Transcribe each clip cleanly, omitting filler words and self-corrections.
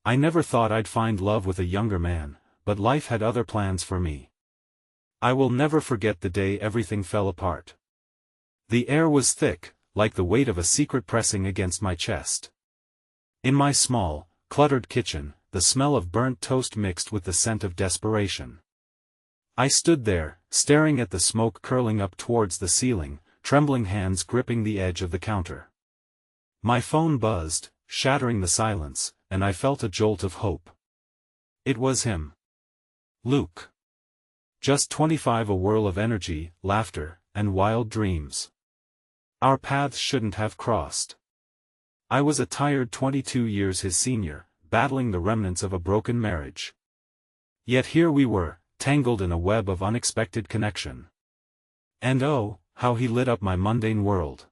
I never thought I'd find love with a younger man, but life had other plans for me. I will never forget the day everything fell apart. The air was thick, like the weight of a secret pressing against my chest. In my small, cluttered kitchen, the smell of burnt toast mixed with the scent of desperation. I stood there, staring at the smoke curling up towards the ceiling, trembling hands gripping the edge of the counter. My phone buzzed, shattering the silence, and I felt a jolt of hope. It was him. Luke. Just 25, a whirl of energy, laughter, and wild dreams. Our paths shouldn't have crossed. I was a tired 22 years his senior, battling the remnants of a broken marriage. Yet here we were, tangled in a web of unexpected connection. And oh, how he lit up my mundane world.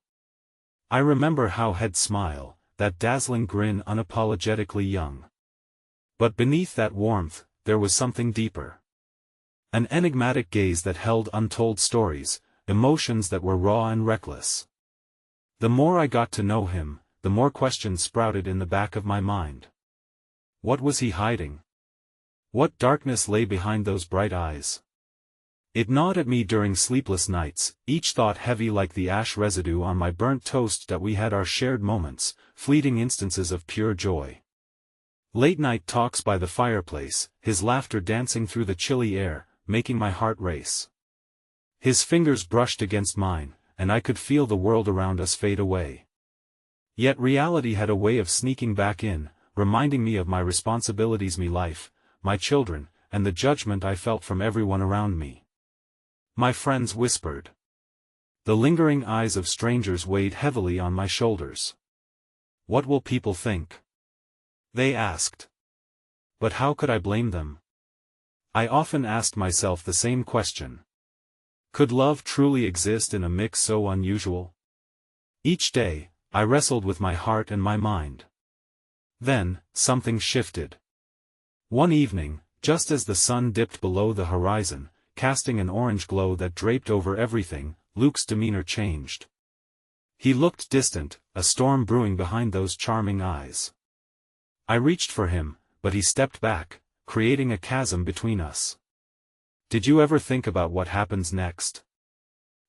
I remember how he'd smile, that dazzling grin, unapologetically young. But beneath that warmth, there was something deeper. An enigmatic gaze that held untold stories, emotions that were raw and reckless. The more I got to know him, the more questions sprouted in the back of my mind. What was he hiding? What darkness lay behind those bright eyes? It gnawed at me during sleepless nights, each thought heavy like the ash residue on my burnt toast that we had our shared moments, fleeting instances of pure joy. Late-night talks by the fireplace, his laughter dancing through the chilly air, making my heart race. His fingers brushed against mine, and I could feel the world around us fade away. Yet reality had a way of sneaking back in, reminding me of my responsibilities, my life, my children, and the judgment I felt from everyone around me. My friends whispered. The lingering eyes of strangers weighed heavily on my shoulders. What will people think? They asked. But how could I blame them? I often asked myself the same question. Could love truly exist in a mix so unusual? Each day, I wrestled with my heart and my mind. Then, something shifted. One evening, just as the sun dipped below the horizon, casting an orange glow that draped over everything, Luke's demeanor changed. He looked distant, a storm brewing behind those charming eyes. I reached for him, but he stepped back, creating a chasm between us. Did you ever think about what happens next?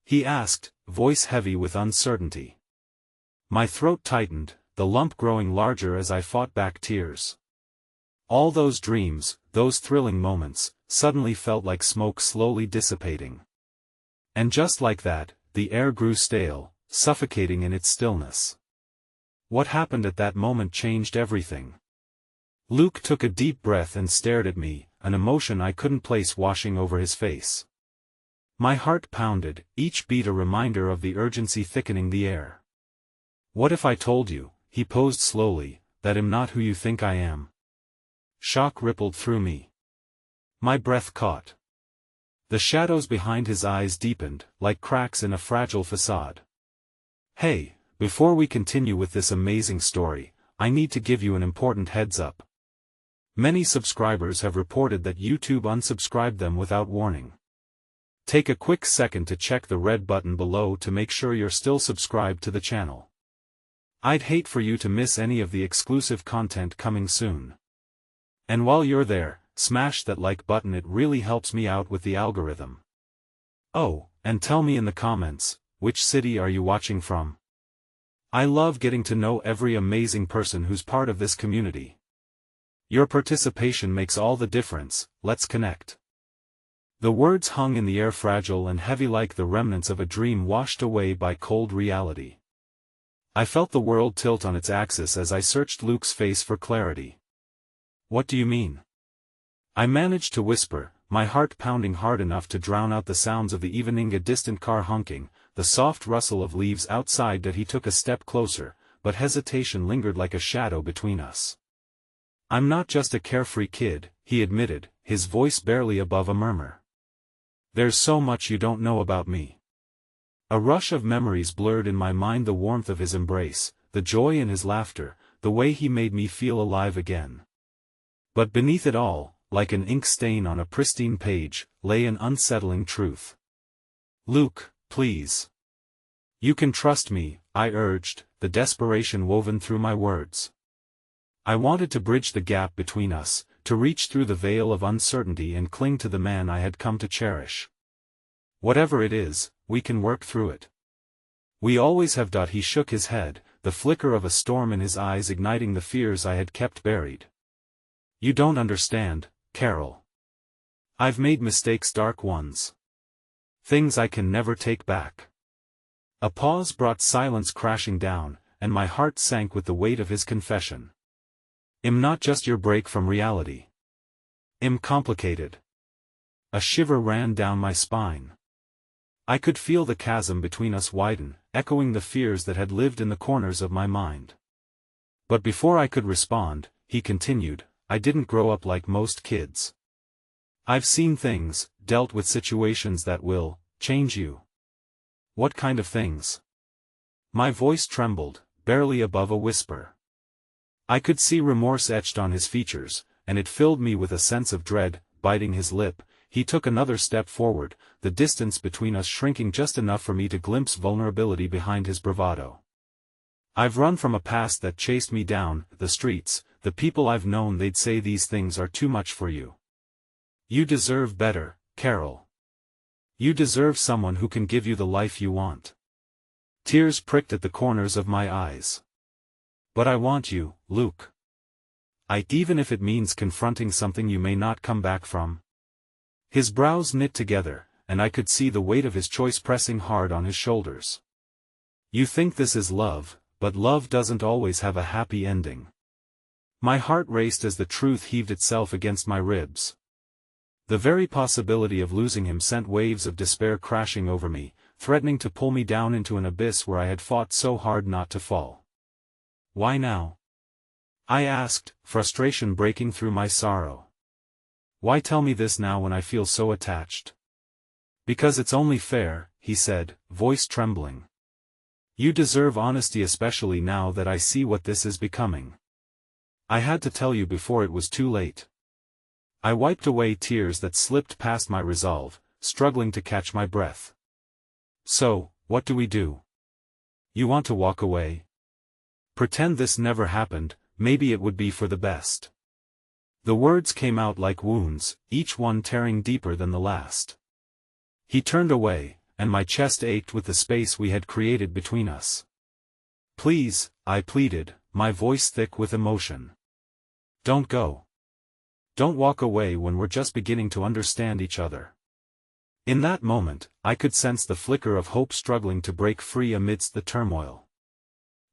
He asked, voice heavy with uncertainty. My throat tightened, the lump growing larger as I fought back tears. All those dreams, those thrilling moments, suddenly felt like smoke slowly dissipating. And just like that, the air grew stale, suffocating in its stillness. What happened at that moment changed everything. Luke took a deep breath and stared at me, an emotion I couldn't place washing over his face. My heart pounded, each beat a reminder of the urgency thickening the air. What if I told you, he posed slowly, that I'm not who you think I am? Shock rippled through me. My breath caught. The shadows behind his eyes deepened, like cracks in a fragile facade. Hey, before we continue with this amazing story, I need to give you an important heads up. Many subscribers have reported that YouTube unsubscribed them without warning. Take a quick second to check the red button below to make sure you're still subscribed to the channel. I'd hate for you to miss any of the exclusive content coming soon. And while you're there, smash that like button, it really helps me out with the algorithm. Oh, and tell me in the comments, which city are you watching from? I love getting to know every amazing person who's part of this community. Your participation makes all the difference. Let's connect. The words hung in the air, fragile and heavy like the remnants of a dream washed away by cold reality. I felt the world tilt on its axis as I searched Luke's face for clarity. What do you mean? I managed to whisper, my heart pounding hard enough to drown out the sounds of the evening, a distant car honking, the soft rustle of leaves outside. That he took a step closer, but hesitation lingered like a shadow between us. I'm not just a carefree kid, he admitted, his voice barely above a murmur. There's so much you don't know about me. A rush of memories blurred in my mind, the warmth of his embrace, the joy in his laughter, the way he made me feel alive again. But beneath it all, like an ink stain on a pristine page, lay an unsettling truth. Luke, please. You can trust me, I urged, the desperation woven through my words. I wanted to bridge the gap between us, to reach through the veil of uncertainty and cling to the man I had come to cherish. Whatever it is, we can work through it. We always have. He shook his head, the flicker of a storm in his eyes igniting the fears I had kept buried. You don't understand, Carol. I've made mistakes, dark ones. Things I can never take back. A pause brought silence crashing down, and my heart sank with the weight of his confession. I'm not just your break from reality. I'm complicated. A shiver ran down my spine. I could feel the chasm between us widen, echoing the fears that had lived in the corners of my mind. But before I could respond, he continued, I didn't grow up like most kids. I've seen things, dealt with situations that will change you. What kind of things? My voice trembled, barely above a whisper. I could see remorse etched on his features, and it filled me with a sense of dread. Biting his lip, he took another step forward, the distance between us shrinking just enough for me to glimpse vulnerability behind his bravado. I've run from a past that chased me down, the streets, the people I've known. They'd say these things are too much for you. You deserve better, Carol. You deserve someone who can give you the life you want. Tears pricked at the corners of my eyes. But I want you, Luke. Even if it means confronting something you may not come back from. His brows knit together, and I could see the weight of his choice pressing hard on his shoulders. You think this is love, but love doesn't always have a happy ending. My heart raced as the truth heaved itself against my ribs. The very possibility of losing him sent waves of despair crashing over me, threatening to pull me down into an abyss where I had fought so hard not to fall. Why now? I asked, frustration breaking through my sorrow. Why tell me this now when I feel so attached? Because it's only fair, he said, voice trembling. You deserve honesty, especially now that I see what this is becoming. I had to tell you before it was too late. I wiped away tears that slipped past my resolve, struggling to catch my breath. So, what do we do? You want to walk away? Pretend this never happened, maybe it would be for the best. The words came out like wounds, each one tearing deeper than the last. He turned away, and my chest ached with the space we had created between us. Please, I pleaded, my voice thick with emotion. Don't go. Don't walk away when we're just beginning to understand each other. In that moment, I could sense the flicker of hope struggling to break free amidst the turmoil.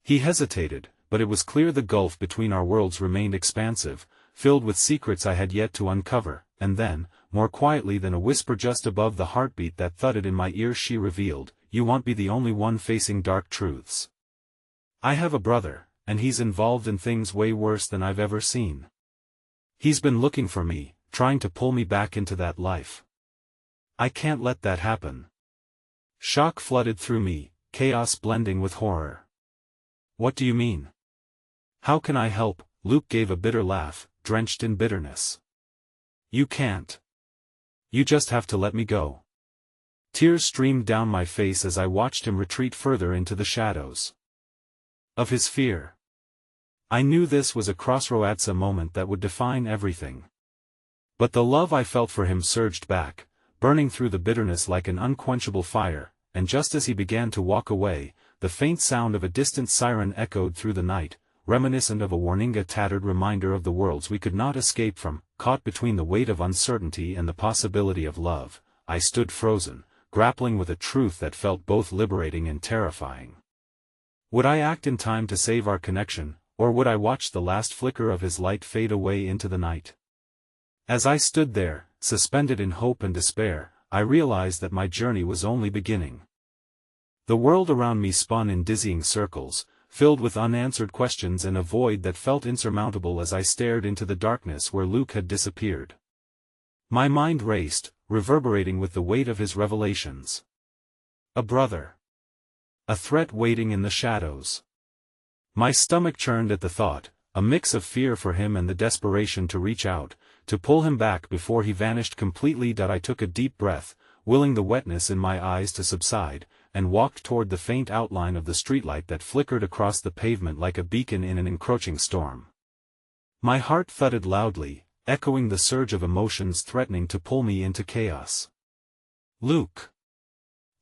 He hesitated, but it was clear the gulf between our worlds remained expansive, filled with secrets I had yet to uncover, and then, more quietly than a whisper just above the heartbeat that thudded in my ears, she revealed, You won't be the only one facing dark truths. I have a brother, and he's involved in things way worse than I've ever seen. He's been looking for me, trying to pull me back into that life. I can't let that happen. Shock flooded through me, chaos blending with horror. What do you mean? How can I help? Luke gave a bitter laugh, drenched in bitterness. You can't. You just have to let me go. Tears streamed down my face as I watched him retreat further into the shadows of his fear. I knew this was a crossroads, a moment that would define everything. But the love I felt for him surged back, burning through the bitterness like an unquenchable fire, and just as he began to walk away, the faint sound of a distant siren echoed through the night, reminiscent of a warning, a tattered reminder of the worlds we could not escape from. Caught between the weight of uncertainty and the possibility of love, I stood frozen, grappling with a truth that felt both liberating and terrifying. Would I act in time to save our connection, or would I watch the last flicker of his light fade away into the night? As I stood there, suspended in hope and despair, I realized that my journey was only beginning. The world around me spun in dizzying circles, filled with unanswered questions and a void that felt insurmountable as I stared into the darkness where Luke had disappeared. My mind raced, reverberating with the weight of his revelations. A brother. A threat waiting in the shadows. My stomach churned at the thought, a mix of fear for him and the desperation to reach out, to pull him back before he vanished completely. I took a deep breath, willing the wetness in my eyes to subside, and walked toward the faint outline of the streetlight that flickered across the pavement like a beacon in an encroaching storm. My heart thudded loudly, echoing the surge of emotions threatening to pull me into chaos. "Luke!"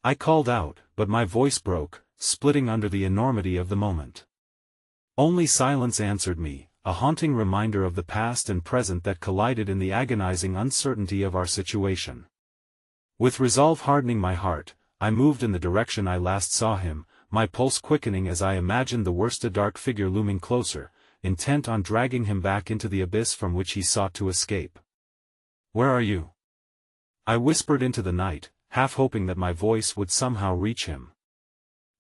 I called out, but my voice broke, splitting under the enormity of the moment. Only silence answered me, a haunting reminder of the past and present that collided in the agonizing uncertainty of our situation. With resolve hardening my heart, I moved in the direction I last saw him, my pulse quickening as I imagined the worst, a dark figure looming closer, intent on dragging him back into the abyss from which he sought to escape. "Where are you?" I whispered into the night, half hoping that my voice would somehow reach him.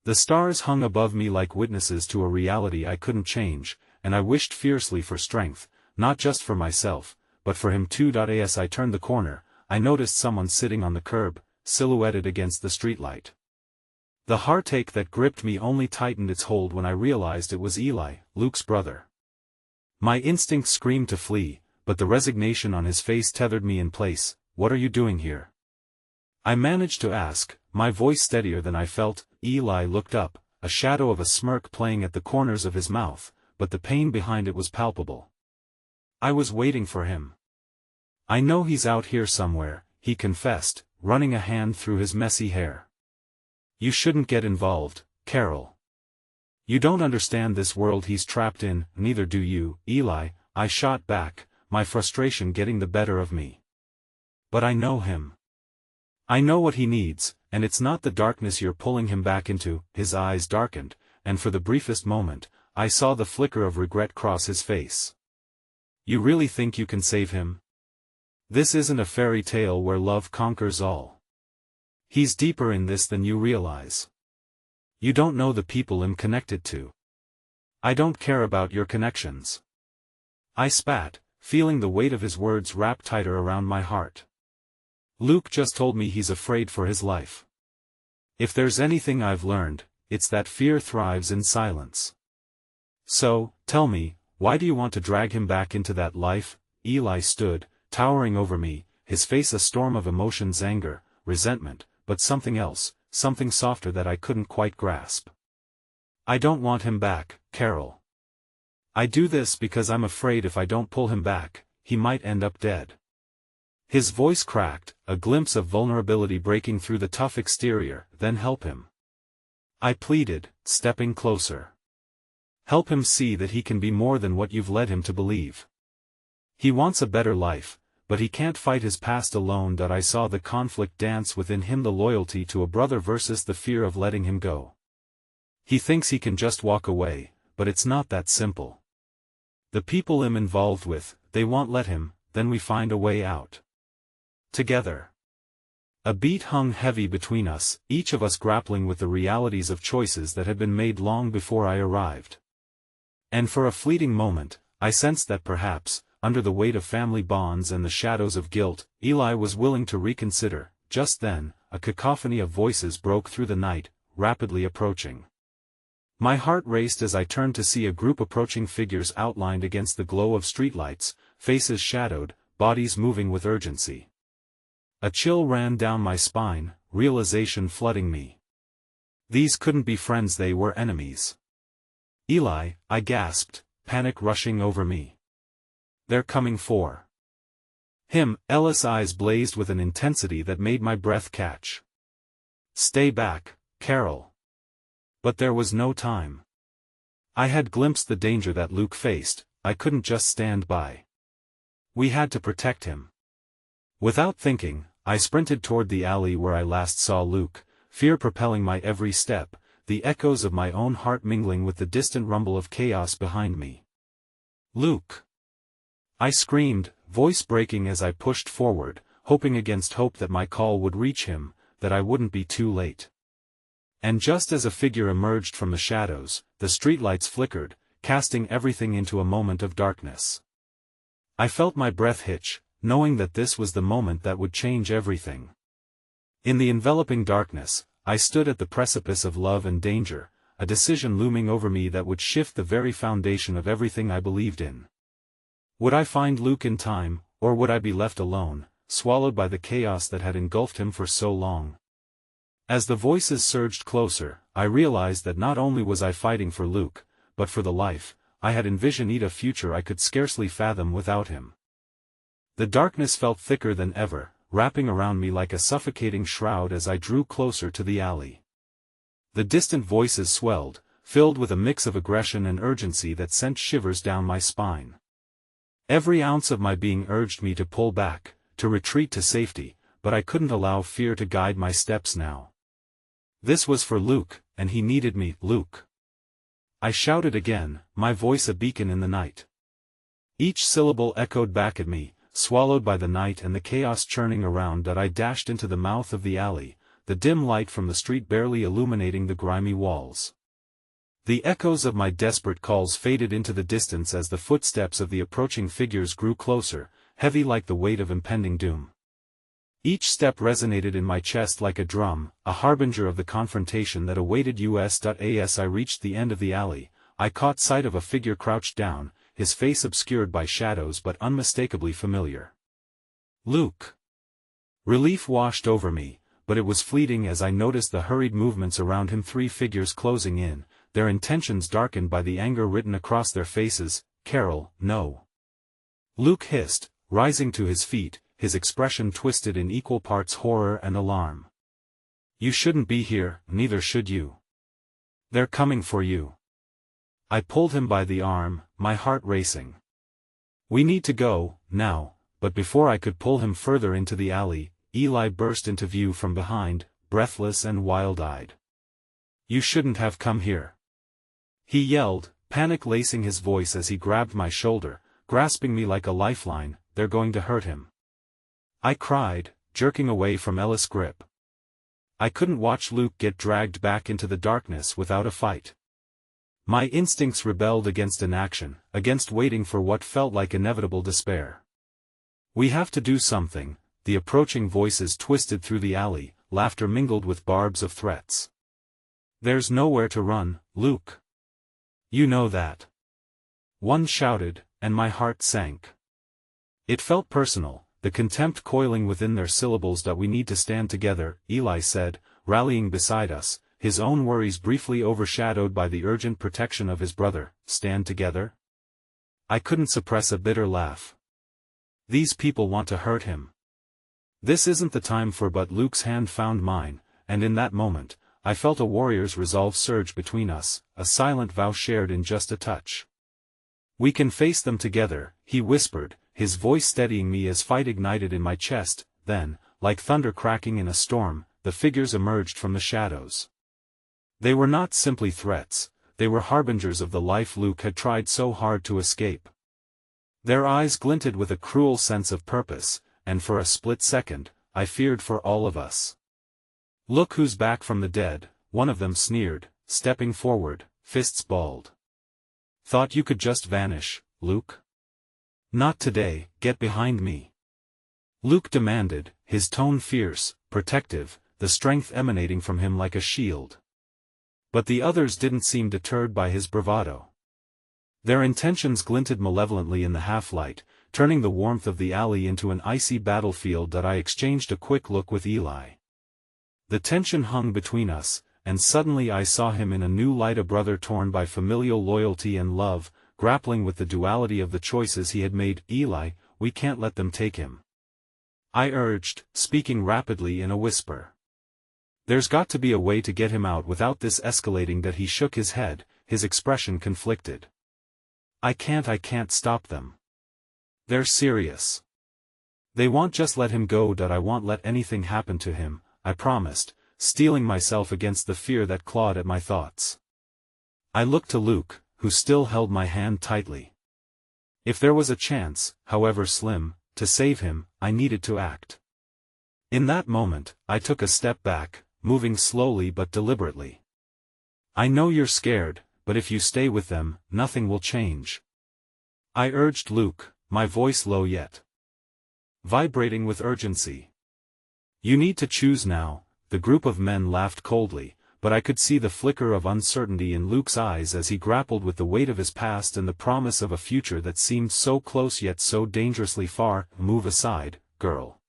The stars hung above me like witnesses to a reality I couldn't change, and I wished fiercely for strength, not just for myself, but for him too. As I turned the corner, I noticed someone sitting on the curb, silhouetted against the streetlight. The heartache that gripped me only tightened its hold when I realized it was Eli, Luke's brother. My instinct screamed to flee, but the resignation on his face tethered me in place. "What are you doing here?" I managed to ask, my voice steadier than I felt. Eli looked up, a shadow of a smirk playing at the corners of his mouth, but the pain behind it was palpable. "I was waiting for him. I know he's out here somewhere," he confessed, running a hand through his messy hair. "You shouldn't get involved, Carol. You don't understand this world he's trapped in." "Neither do you, Eli," I shot back, my frustration getting the better of me. "But I know him. I know what he needs, and it's not the darkness you're pulling him back into." His eyes darkened, and for the briefest moment, I saw the flicker of regret cross his face. "You really think you can save him? This isn't a fairy tale where love conquers all. He's deeper in this than you realize. You don't know the people I'm connected to. I don't care about your connections." I spat, feeling the weight of his words wrap tighter around my heart. "Luke just told me he's afraid for his life. If there's anything I've learned, it's that fear thrives in silence. So, tell me, why do you want to drag him back into that life?" Eli stood, towering over me, his face a storm of emotions, anger, resentment, but something else, something softer that I couldn't quite grasp. "I don't want him back, Carol. I do this because I'm afraid if I don't pull him back, he might end up dead." His voice cracked, a glimpse of vulnerability breaking through the tough exterior. "Then help him," I pleaded, stepping closer. "Help him see that he can be more than what you've led him to believe. He wants a better life, but he can't fight his past alone." I saw the conflict dance within him, the loyalty to a brother versus the fear of letting him go. He thinks he can just walk away, but it's not that simple. The people I'm involved with, they won't let him. Then we find a way out. Together. A beat hung heavy between us, each of us grappling with the realities of choices that had been made long before I arrived. And for a fleeting moment, I sensed that perhaps, under the weight of family bonds and the shadows of guilt, Eli was willing to reconsider. Just then, a cacophony of voices broke through the night, rapidly approaching. My heart raced as I turned to see a group approaching, figures outlined against the glow of streetlights, faces shadowed, bodies moving with urgency. A chill ran down my spine, realization flooding me. These couldn't be friends, they were enemies. "Eli," I gasped, panic rushing over me. "They're coming for him." Ella's eyes blazed with an intensity that made my breath catch. "Stay back, Carol." But there was no time. I had glimpsed the danger that Luke faced. I couldn't just stand by. We had to protect him. Without thinking, I sprinted toward the alley where I last saw Luke, fear propelling my every step, the echoes of my own heart mingling with the distant rumble of chaos behind me. "Luke!" I screamed, voice breaking as I pushed forward, hoping against hope that my call would reach him, that I wouldn't be too late. And just as a figure emerged from the shadows, the streetlights flickered, casting everything into a moment of darkness. I felt my breath hitch, knowing that this was the moment that would change everything. In the enveloping darkness, I stood at the precipice of love and danger, a decision looming over me that would shift the very foundation of everything I believed in. Would I find Luke in time, or would I be left alone, swallowed by the chaos that had engulfed him for so long? As the voices surged closer, I realized that not only was I fighting for Luke, but for the life I had envisioned a future I could scarcely fathom without him. The darkness felt thicker than ever, wrapping around me like a suffocating shroud as I drew closer to the alley. The distant voices swelled, filled with a mix of aggression and urgency that sent shivers down my spine. Every ounce of my being urged me to pull back, to retreat to safety, but I couldn't allow fear to guide my steps now. This was for Luke, and he needed me. Luke. I shouted again, my voice a beacon in the night. Each syllable echoed back at me, swallowed by the night and the chaos churning around. That I dashed into the mouth of the alley, the dim light from the street barely illuminating the grimy walls. The echoes of my desperate calls faded into the distance as the footsteps of the approaching figures grew closer, heavy like the weight of impending doom. Each step resonated in my chest like a drum, a harbinger of the confrontation that awaited us. As I reached the end of the alley, I caught sight of a figure crouched down, his face obscured by shadows but unmistakably familiar. Luke. Relief washed over me, but it was fleeting as I noticed the hurried movements around him. 3 figures closing in, their intentions darkened by the anger written across their faces. Carol, no. Luke hissed, rising to his feet, his expression twisted in equal parts horror and alarm. You shouldn't be here, neither should you. They're coming for you. I pulled him by the arm, my heart racing. We need to go, now, but before I could pull him further into the alley, Eli burst into view from behind, breathless and wild-eyed. You shouldn't have come here. He yelled, panic lacing his voice as he grabbed my shoulder, grasping me like a lifeline. They're going to hurt him. I cried, jerking away from Ella's grip. I couldn't watch Luke get dragged back into the darkness without a fight. My instincts rebelled against inaction, against waiting for what felt like inevitable despair. We have to do something. The approaching voices twisted through the alley, laughter mingled with barbs of threats. There's nowhere to run, Luke. You know that. One shouted, and my heart sank. It felt personal, the contempt coiling within their syllables. We need to stand together, Eli said, rallying beside us, his own worries briefly overshadowed by the urgent protection of his brother. Stand together? I couldn't suppress a bitter laugh. These people want to hurt him. This isn't the time for. But Luke's hand found mine, and in that moment, I felt a warrior's resolve surge between us, a silent vow shared in just a touch. We can face them together, he whispered, his voice steadying me as fight ignited in my chest. Then, like thunder cracking in a storm, the figures emerged from the shadows. They were not simply threats, they were harbingers of the life Luke had tried so hard to escape. Their eyes glinted with a cruel sense of purpose, and for a split second, I feared for all of us. Look who's back from the dead, one of them sneered, stepping forward, fists balled. Thought you could just vanish, Luke? Not today. Get behind me. Luke demanded, his tone fierce, protective, the strength emanating from him like a shield. But the others didn't seem deterred by his bravado. Their intentions glinted malevolently in the half-light, turning the warmth of the alley into an icy battlefield. I exchanged a quick look with Eli. The tension hung between us, and suddenly I saw him in a new light, a brother torn by familial loyalty and love, grappling with the duality of the choices he had made. Eli, we can't let them take him. I urged, speaking rapidly in a whisper. There's got to be a way to get him out without this escalating. He shook his head, his expression conflicted. I can't stop them. They're serious. They won't just let him go. I won't let anything happen to him, I promised, steeling myself against the fear that clawed at my thoughts. I looked to Luke, who still held my hand tightly. If there was a chance, however slim, to save him, I needed to act. In that moment, I took a step back, moving slowly but deliberately. I know you're scared, but if you stay with them, nothing will change. I urged Luke, my voice low yet vibrating with urgency. You need to choose now. The group of men laughed coldly, but I could see the flicker of uncertainty in Luke's eyes as he grappled with the weight of his past and the promise of a future that seemed so close yet so dangerously far. Move aside, girl.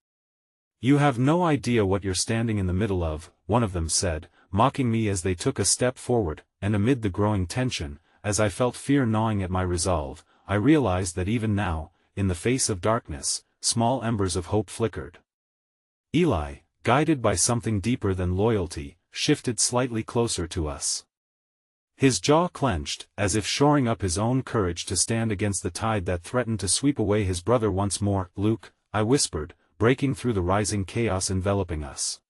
You have no idea what you're standing in the middle of, one of them said, mocking me as they took a step forward, and amid the growing tension, as I felt fear gnawing at my resolve, I realized that even now, in the face of darkness, small embers of hope flickered. Eli, guided by something deeper than loyalty, shifted slightly closer to us. His jaw clenched, as if shoring up his own courage to stand against the tide that threatened to sweep away his brother once more. "Luke," I whispered, breaking through the rising chaos enveloping us.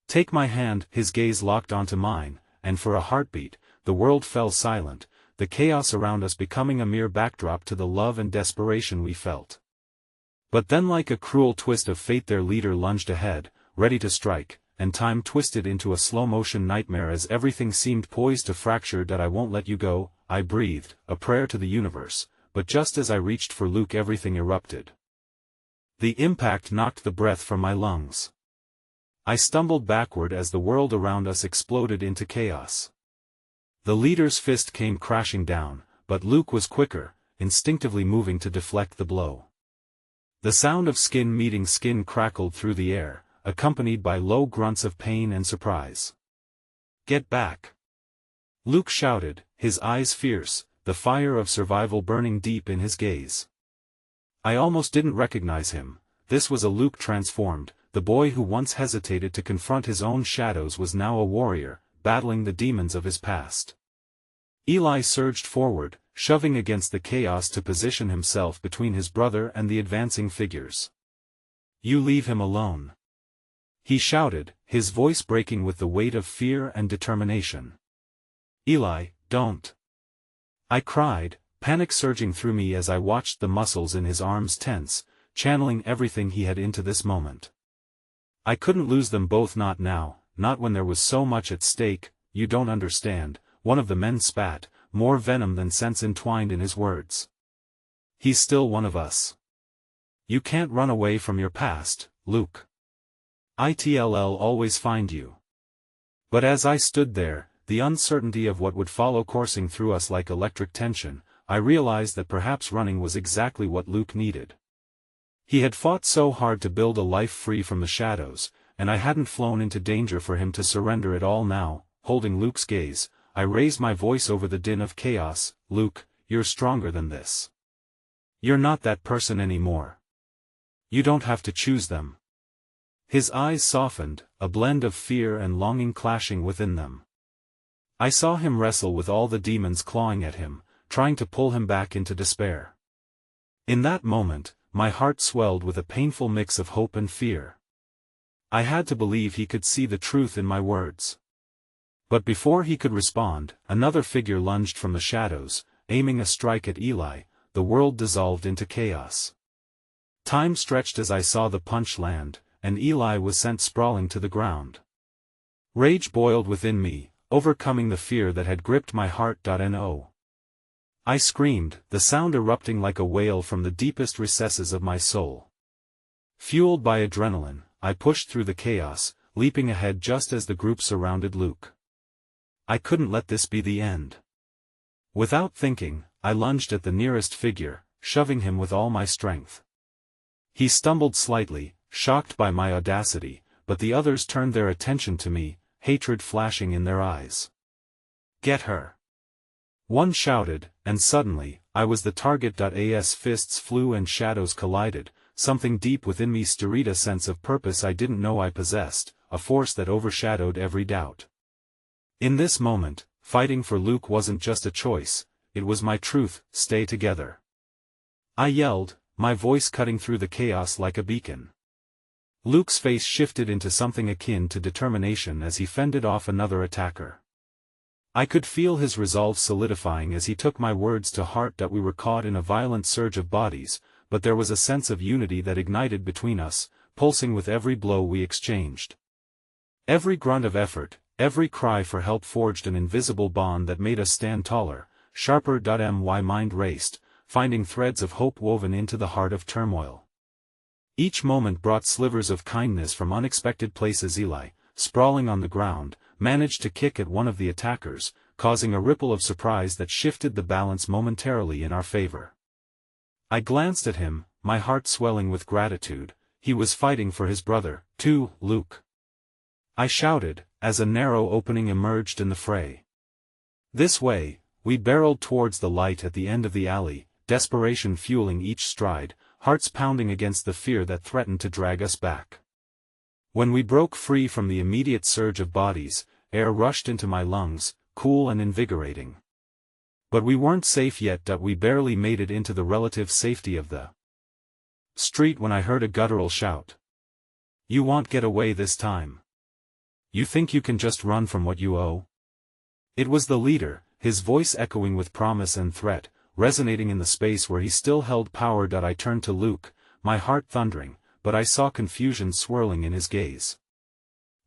"Take my hand." His gaze locked onto mine, and for a heartbeat, the world fell silent, the chaos around us becoming a mere backdrop to the love and desperation we felt. But then, like a cruel twist of fate, their leader lunged ahead, ready to strike, and time twisted into a slow-motion nightmare as everything seemed poised to fracture. "That I won't let you go," I breathed, a prayer to the universe, but just as I reached for Luke, everything erupted. The impact knocked the breath from my lungs. I stumbled backward as the world around us exploded into chaos. The leader's fist came crashing down, but Luke was quicker, instinctively moving to deflect the blow. The sound of skin meeting skin crackled through the air, accompanied by low grunts of pain and surprise. "Get back!" Luke shouted, his eyes fierce, the fire of survival burning deep in his gaze. I almost didn't recognize him. This was a Luke transformed. The boy who once hesitated to confront his own shadows was now a warrior, battling the demons of his past. Eli surged forward, shoving against the chaos to position himself between his brother and the advancing figures. "You leave him alone," he shouted, his voice breaking with the weight of fear and determination. "Eli, don't!" I cried, panic surging through me as I watched the muscles in his arms tense, channeling everything he had into this moment. I couldn't lose them both, not now, not when there was so much at stake. "You don't understand," one of the men spat, more venom than sense entwined in his words. "He's still one of us. You can't run away from your past, Luke. It'll always find you." But as I stood there, the uncertainty of what would follow coursing through us like electric tension, I realized that perhaps running was exactly what Luke needed. He had fought so hard to build a life free from the shadows, and I hadn't flown into danger for him to surrender it all now. Holding Luke's gaze, I raised my voice over the din of chaos. "Luke, you're stronger than this. You're not that person anymore. You don't have to choose them." His eyes softened, a blend of fear and longing clashing within them. I saw him wrestle with all the demons clawing at him, trying to pull him back into despair. In that moment, my heart swelled with a painful mix of hope and fear. I had to believe he could see the truth in my words. But before he could respond, another figure lunged from the shadows, aiming a strike at Eli. The world dissolved into chaos. Time stretched as I saw the punch land, and Eli was sent sprawling to the ground. Rage boiled within me, overcoming the fear that had gripped my heart. No. I screamed, the sound erupting like a wail from the deepest recesses of my soul. Fueled by adrenaline, I pushed through the chaos, leaping ahead just as the group surrounded Luke. I couldn't let this be the end. Without thinking, I lunged at the nearest figure, shoving him with all my strength. He stumbled slightly, shocked by my audacity, but the others turned their attention to me, hatred flashing in their eyes. "Get her!" one shouted, and suddenly, I was the target. As fists flew and shadows collided, something deep within me stirred a sense of purpose I didn't know I possessed, a force that overshadowed every doubt. In this moment, fighting for Luke wasn't just a choice, it was my truth. "Stay together!" I yelled, my voice cutting through the chaos like a beacon. Luke's face shifted into something akin to determination as he fended off another attacker. I could feel his resolve solidifying as he took my words to heart. We were caught in a violent surge of bodies, but there was a sense of unity that ignited between us, pulsing with every blow we exchanged. Every grunt of effort, every cry for help forged an invisible bond that made us stand taller, sharper. My mind raced, finding threads of hope woven into the heart of turmoil. Each moment brought slivers of kindness from unexpected places. Eli, sprawling on the ground, managed to kick at one of the attackers, causing a ripple of surprise that shifted the balance momentarily in our favor. I glanced at him, my heart swelling with gratitude. He was fighting for his brother, too. "Luke!" I shouted, as a narrow opening emerged in the fray. "This way!" We barreled towards the light at the end of the alley, desperation fueling each stride, hearts pounding against the fear that threatened to drag us back. When we broke free from the immediate surge of bodies, air rushed into my lungs, cool and invigorating. But we weren't safe yet. We barely made it into the relative safety of the street when I heard a guttural shout. "You won't get away this time. You think you can just run from what you owe?" It was the leader, his voice echoing with promise and threat, resonating in the space where he still held power. I turned to Luke, my heart thundering, but I saw confusion swirling in his gaze.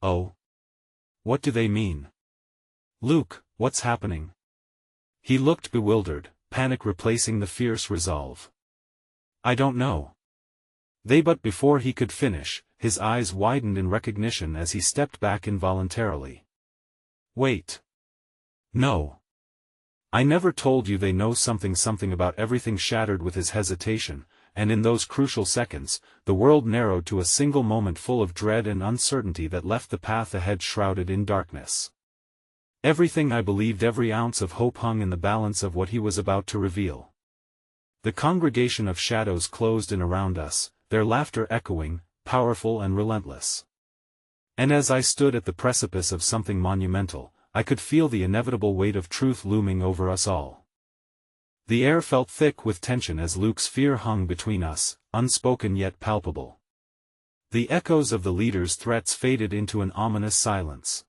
"Oh? What do they mean? Luke, what's happening?" He looked bewildered, panic replacing the fierce resolve. "I don't know." But before he could finish, his eyes widened in recognition as he stepped back involuntarily. "Wait. No. I never told you they know something about everything." Shattered with his hesitation, and in those crucial seconds, the world narrowed to a single moment full of dread and uncertainty that left the path ahead shrouded in darkness. Everything I believed, every ounce of hope hung in the balance of what he was about to reveal. The congregation of shadows closed in around us, their laughter echoing, powerful and relentless. And as I stood at the precipice of something monumental, I could feel the inevitable weight of truth looming over us all. The air felt thick with tension as Luke's fear hung between us, unspoken yet palpable. The echoes of the leader's threats faded into an ominous silence.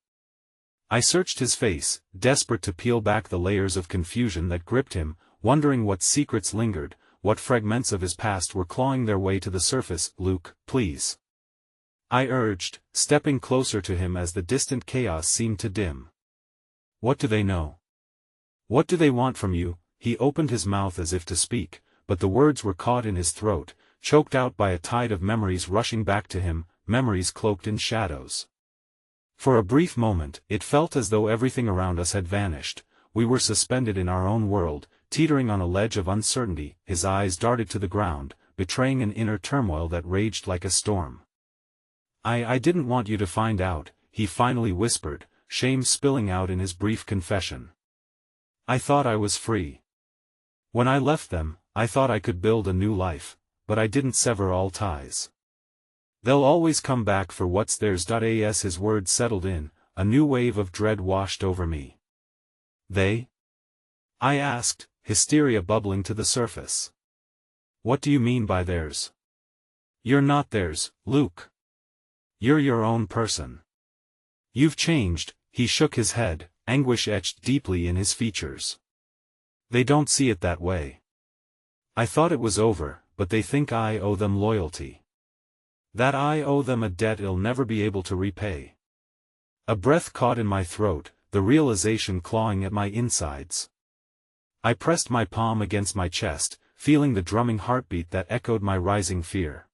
I searched his face, desperate to peel back the layers of confusion that gripped him, wondering what secrets lingered, what fragments of his past were clawing their way to the surface. "Luke, please," I urged, stepping closer to him as the distant chaos seemed to dim. "What do they know? What do they want from you?" He opened his mouth as if to speak, but the words were caught in his throat, choked out by a tide of memories rushing back to him, memories cloaked in shadows. For a brief moment, it felt as though everything around us had vanished. We were suspended in our own world, teetering on a ledge of uncertainty. His eyes darted to the ground, betraying an inner turmoil that raged like a storm. I didn't want you to find out," he finally whispered, shame spilling out in his brief confession. "I thought I was free. When I left them, I thought I could build a new life, but I didn't sever all ties. They'll always come back for what's theirs." As his words settled in, a new wave of dread washed over me. "They?" I asked, hysteria bubbling to the surface. "What do you mean by theirs? You're not theirs, Luke. You're your own person. You've changed." He shook his head, anguish etched deeply in his features. "They don't see it that way. I thought it was over, but they think I owe them loyalty. That I owe them a debt I'll never be able to repay." A breath caught in my throat, the realization clawing at my insides. I pressed my palm against my chest, feeling the drumming heartbeat that echoed my rising fear.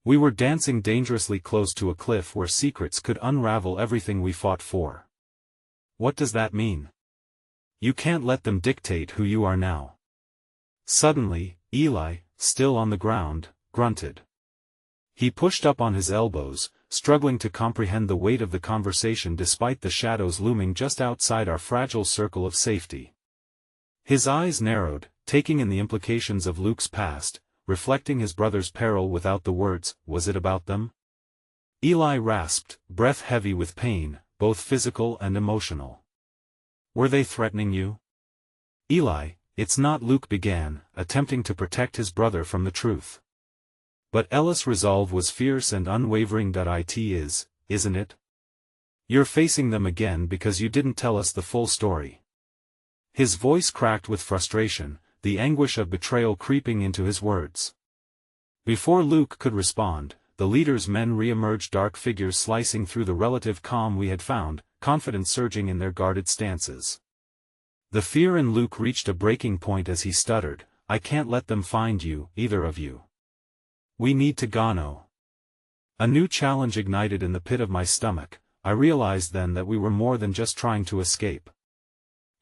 We were dancing dangerously close to a cliff where secrets could unravel everything we fought for. "What does that mean? You can't let them dictate who you are now." Suddenly, Eli, still on the ground, grunted. He pushed up on his elbows, struggling to comprehend the weight of the conversation despite the shadows looming just outside our fragile circle of safety. His eyes narrowed, taking in the implications of Luke's past, reflecting his brother's peril without the words. "Was it about them?" Eli rasped, breath heavy with pain, both physical and emotional. "Were they threatening you?" "Eli, it's not," Luke began, attempting to protect his brother from the truth. But Ella's resolve was fierce and unwavering. Isn't it? You're facing them again because you didn't tell us the full story." His voice cracked with frustration, the anguish of betrayal creeping into his words. Before Luke could respond, the leader's men re-emerged, dark figures slicing through the relative calm we had found, confidence surging in their guarded stances. The fear in Luke reached a breaking point as he stuttered, "I can't let them find you, either of you. We need to go." A new challenge ignited in the pit of my stomach. I realized then that we were more than just trying to escape.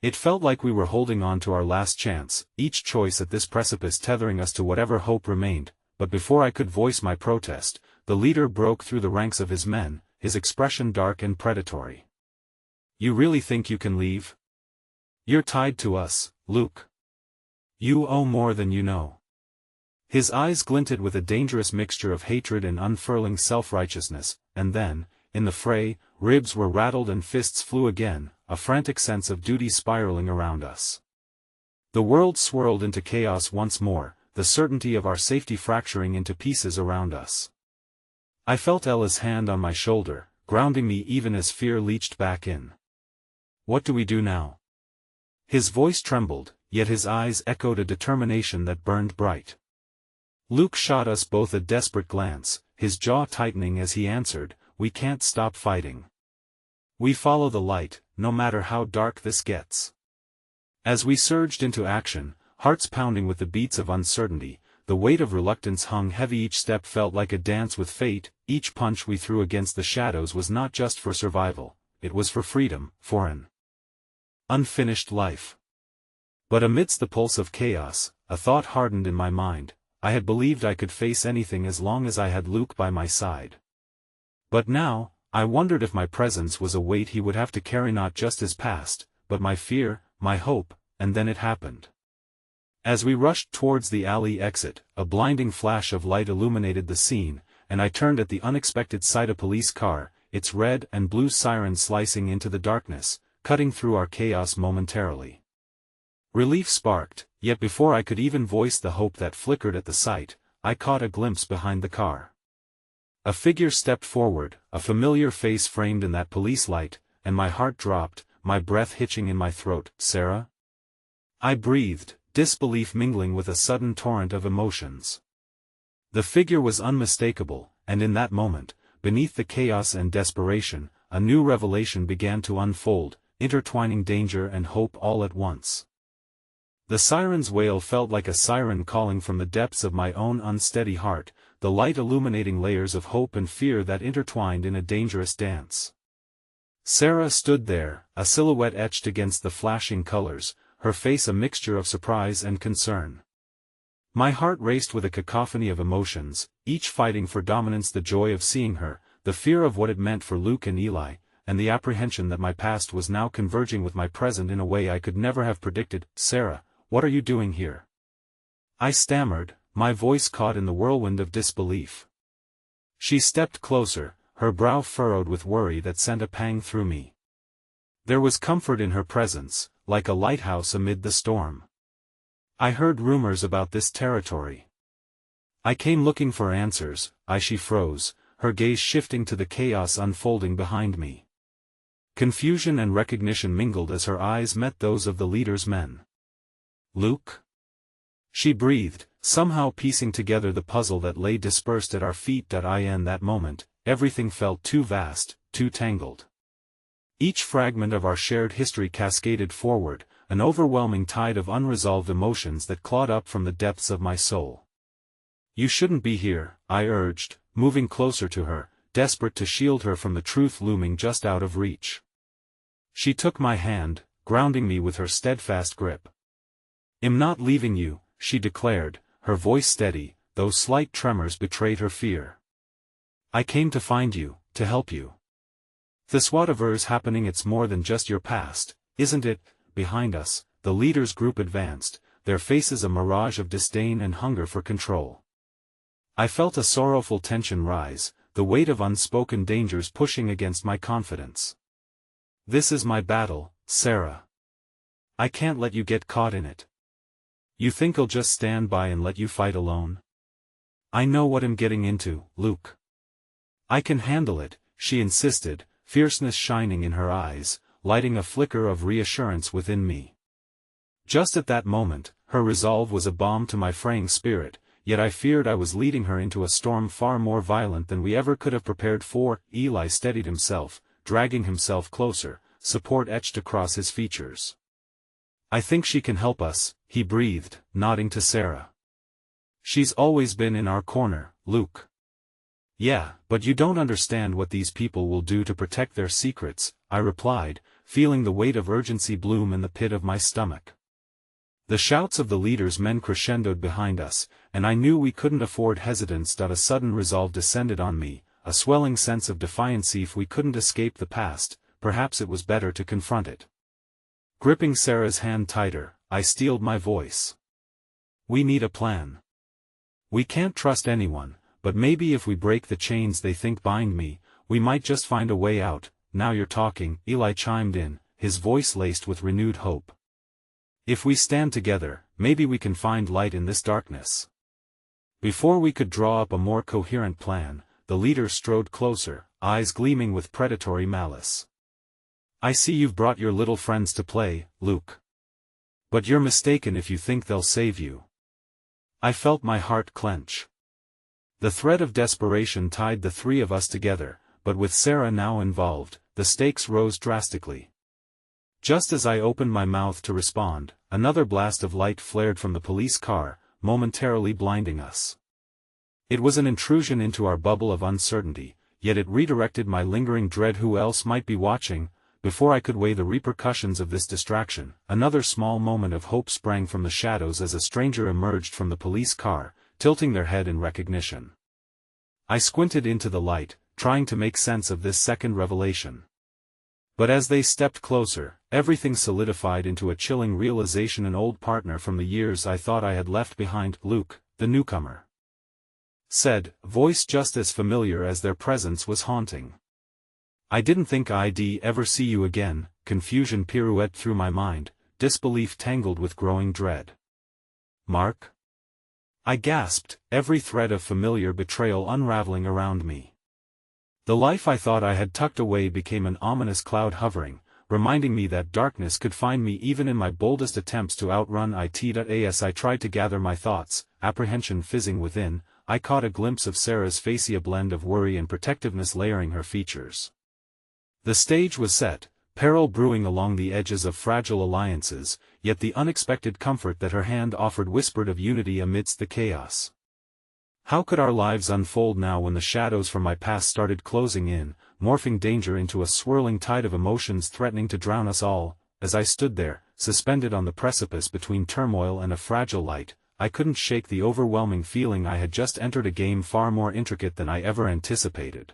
It felt like we were holding on to our last chance, each choice at this precipice tethering us to whatever hope remained. But before I could voice my protest, the leader broke through the ranks of his men, his expression dark and predatory. "You really think you can leave? You're tied to us, Luke. You owe more than you know. His eyes glinted with a dangerous mixture of hatred and unfurling self-righteousness, and then, in the fray, ribs were rattled and fists flew again, a frantic sense of duty spiraling around us. The world swirled into chaos once more, the certainty of our safety fracturing into pieces around us. I felt Ella's hand on my shoulder, grounding me even as fear leached back in. What do we do now? His voice trembled, yet his eyes echoed a determination that burned bright. Luke shot us both a desperate glance, his jaw tightening as he answered, "We can't stop fighting. We follow the light, no matter how dark this gets." As we surged into action, hearts pounding with the beats of uncertainty, the weight of reluctance hung heavy. Each step felt like a dance with fate, each punch we threw against the shadows was not just for survival, it was for freedom, for an unfinished life. But amidst the pulse of chaos, a thought hardened in my mind. I had believed I could face anything as long as I had Luke by my side. But now, I wondered if my presence was a weight he would have to carry, not just his past, but my fear, my hope. And then it happened. As we rushed towards the alley exit, a blinding flash of light illuminated the scene, and I turned at the unexpected sight: a police car, its red and blue siren slicing into the darkness, cutting through our chaos momentarily. Relief sparked, yet before I could even voice the hope that flickered at the sight, I caught a glimpse behind the car. A figure stepped forward, a familiar face framed in that police light, and my heart dropped, my breath hitching in my throat. "Sarah?" I breathed, disbelief mingling with a sudden torrent of emotions. The figure was unmistakable, and in that moment, beneath the chaos and desperation, a new revelation began to unfold, intertwining danger and hope all at once. The siren's wail felt like a siren calling from the depths of my own unsteady heart, the light illuminating layers of hope and fear that intertwined in a dangerous dance. Sarah stood there, a silhouette etched against the flashing colors, her face a mixture of surprise and concern. My heart raced with a cacophony of emotions, each fighting for dominance: the joy of seeing her, the fear of what it meant for Luke and Eli, and the apprehension that my past was now converging with my present in a way I could never have predicted. "Sarah, what are you doing here?" I stammered, my voice caught in the whirlwind of disbelief. She stepped closer, her brow furrowed with worry that sent a pang through me. There was comfort in her presence, like a lighthouse amid the storm. "I heard rumors about this territory. I came looking for answers." She froze, her gaze shifting to the chaos unfolding behind me. Confusion and recognition mingled as her eyes met those of the leader's men. "Luke?" she breathed, somehow piecing together the puzzle that lay dispersed at our feet. In that moment, everything felt too vast, too tangled. Each fragment of our shared history cascaded forward, an overwhelming tide of unresolved emotions that clawed up from the depths of my soul. "You shouldn't be here," I urged, moving closer to her, desperate to shield her from the truth looming just out of reach. She took my hand, grounding me with her steadfast grip. "I'm not leaving you," she declared, her voice steady, though slight tremors betrayed her fear. "I came to find you, to help you. This whatever's happening, it's more than just your past, isn't it?" Behind us, the leader's group advanced, their faces a mirage of disdain and hunger for control. I felt a sorrowful tension rise, the weight of unspoken dangers pushing against my confidence. "This is my battle, Sarah. I can't let you get caught in it. You think I'll just stand by and let you fight alone? I know what I'm getting into, Luke. I can handle it," she insisted, fierceness shining in her eyes, lighting a flicker of reassurance within me. Just at that moment, her resolve was a balm to my fraying spirit, yet I feared I was leading her into a storm far more violent than we ever could have prepared for. Eli steadied himself, dragging himself closer, support etched across his features. "I think she can help us," he breathed, nodding to Sarah. "She's always been in our corner, Luke." "Yeah, but you don't understand what these people will do to protect their secrets," I replied, feeling the weight of urgency bloom in the pit of my stomach. The shouts of the leader's men crescendoed behind us, and I knew we couldn't afford hesitance. A sudden resolve descended on me, a swelling sense of defiance. If we couldn't escape the past, perhaps it was better to confront it. Gripping Sarah's hand tighter, I steeled my voice. We need a plan. We can't trust anyone, but maybe if we break the chains they think bind me, we might just find a way out. Now you're talking, Eli chimed in, his voice laced with renewed hope. If we stand together, maybe we can find light in this darkness. Before we could draw up a more coherent plan, the leader strode closer, eyes gleaming with predatory malice. I see you've brought your little friends to play, Luke. But you're mistaken if you think they'll save you. I felt my heart clench. The thread of desperation tied the three of us together, but with Sarah now involved, the stakes rose drastically. Just as I opened my mouth to respond, another blast of light flared from the police car, momentarily blinding us. It was an intrusion into our bubble of uncertainty, yet it redirected my lingering dread. Who else might be watching? Before I could weigh the repercussions of this distraction, another small moment of hope sprang from the shadows as a stranger emerged from the police car, tilting their head in recognition. I squinted into the light, trying to make sense of this second revelation. But as they stepped closer, everything solidified into a chilling realization. An old partner from the years I thought I had left behind, Luke, the newcomer, said, voice just as familiar as their presence was haunting. I didn't think I'd ever see you again. Confusion pirouetted through my mind, disbelief tangled with growing dread. Mark? I gasped, every thread of familiar betrayal unraveling around me. The life I thought I had tucked away became an ominous cloud hovering, reminding me that darkness could find me even in my boldest attempts to outrun it. As I tried to gather my thoughts, apprehension fizzing within, I caught a glimpse of Sarah's face, a blend of worry and protectiveness layering her features. The stage was set, peril brewing along the edges of fragile alliances, yet the unexpected comfort that her hand offered whispered of unity amidst the chaos. How could our lives unfold now when the shadows from my past started closing in, morphing danger into a swirling tide of emotions threatening to drown us all? As I stood there, suspended on the precipice between turmoil and a fragile light, I couldn't shake the overwhelming feeling I had just entered a game far more intricate than I ever anticipated.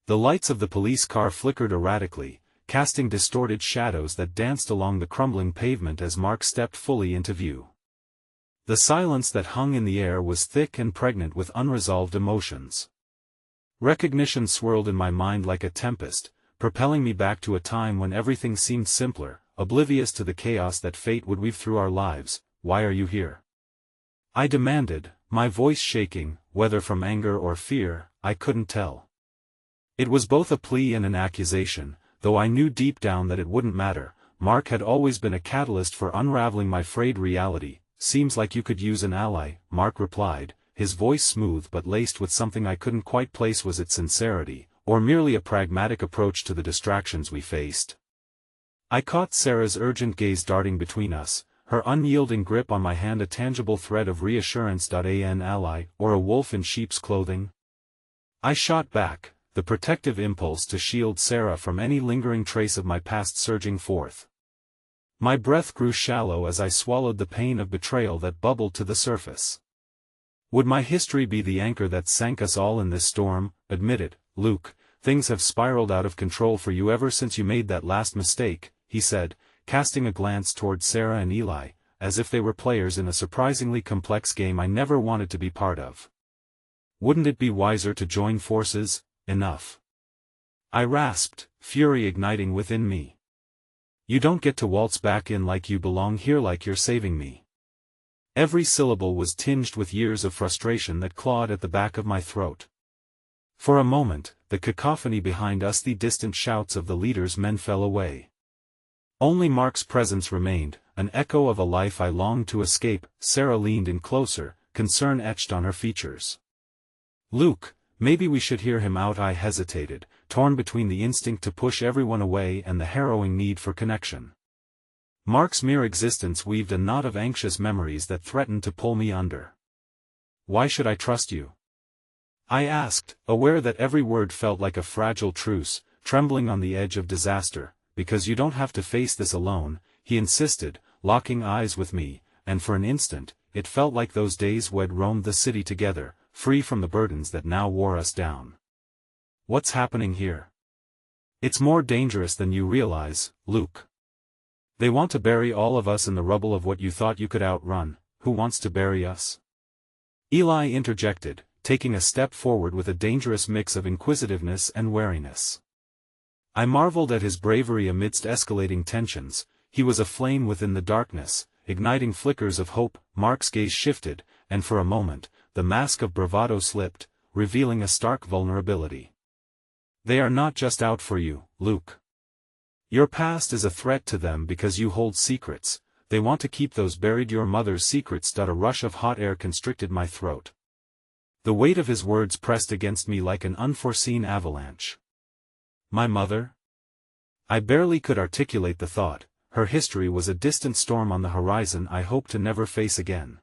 The lights of the police car flickered erratically, casting distorted shadows that danced along the crumbling pavement as Mark stepped fully into view. The silence that hung in the air was thick and pregnant with unresolved emotions. Recognition swirled in my mind like a tempest, propelling me back to a time when everything seemed simpler, oblivious to the chaos that fate would weave through our lives. Why are you here? I demanded, my voice shaking, whether from anger or fear, I couldn't tell. It was both a plea and an accusation, though I knew deep down that it wouldn't matter. Mark had always been a catalyst for unraveling my frayed reality. Seems like you could use an ally, Mark replied, his voice smooth but laced with something I couldn't quite place. Was it sincerity, or merely a pragmatic approach to the distractions we faced? I caught Sarah's urgent gaze darting between us, her unyielding grip on my hand a tangible thread of reassurance. An ally, or a wolf in sheep's clothing? I shot back, the protective impulse to shield Sarah from any lingering trace of my past surging forth. My breath grew shallow as I swallowed the pain of betrayal that bubbled to the surface. Would my history be the anchor that sank us all in this storm? Admit it, Luke, things have spiraled out of control for you ever since you made that last mistake, he said, casting a glance toward Sarah and Eli, as if they were players in a surprisingly complex game I never wanted to be part of. Wouldn't it be wiser to join forces? Enough. I rasped, fury igniting within me. You don't get to waltz back in like you belong here, like you're saving me. Every syllable was tinged with years of frustration that clawed at the back of my throat. For a moment, the cacophony behind us, the distant shouts of the leader's men, fell away. Only Mark's presence remained, an echo of a life I longed to escape. Sarah leaned in closer, concern etched on her features. Luke, maybe we should hear him out. I hesitated, torn between the instinct to push everyone away and the harrowing need for connection. Mark's mere existence weaved a knot of anxious memories that threatened to pull me under. Why should I trust you? I asked, aware that every word felt like a fragile truce, trembling on the edge of disaster. Because you don't have to face this alone, he insisted, locking eyes with me, and for an instant, it felt like those days we'd roamed the city together, free from the burdens that now wore us down. What's happening here? It's more dangerous than you realize, Luke. They want to bury all of us in the rubble of what you thought you could outrun. Who wants to bury us? Eli interjected, taking a step forward with a dangerous mix of inquisitiveness and wariness. I marveled at his bravery amidst escalating tensions. He was a flame within the darkness, igniting flickers of hope. Mark's gaze shifted, and for a moment, the mask of bravado slipped, revealing a stark vulnerability. They are not just out for you, Luke. Your past is a threat to them because you hold secrets. They want to keep those buried. Your mother's secrets. A rush of hot air constricted my throat. The weight of his words pressed against me like an unforeseen avalanche. My mother? I barely could articulate the thought. Her history was a distant storm on the horizon I hoped to never face again.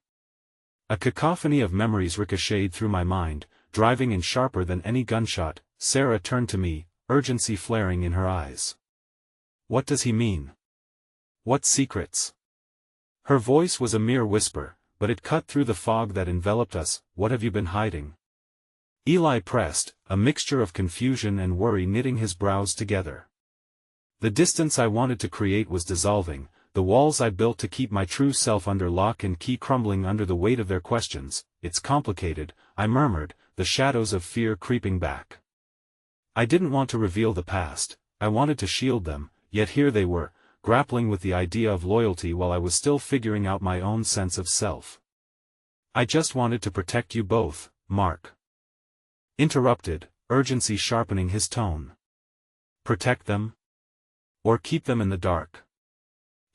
A cacophony of memories ricocheted through my mind, driving in sharper than any gunshot. Sarah turned to me, urgency flaring in her eyes. What does he mean? What secrets? Her voice was a mere whisper, but it cut through the fog that enveloped us. What have you been hiding? Eli pressed, a mixture of confusion and worry knitting his brows together. The distance I wanted to create was dissolving, the walls I built to keep my true self under lock and key crumbling under the weight of their questions. It's complicated, I murmured, the shadows of fear creeping back. I didn't want to reveal the past, I wanted to shield them, yet here they were, grappling with the idea of loyalty while I was still figuring out my own sense of self. I just wanted to protect you both, Mark. Interrupted, urgency sharpening his tone. Protect them? Or keep them in the dark?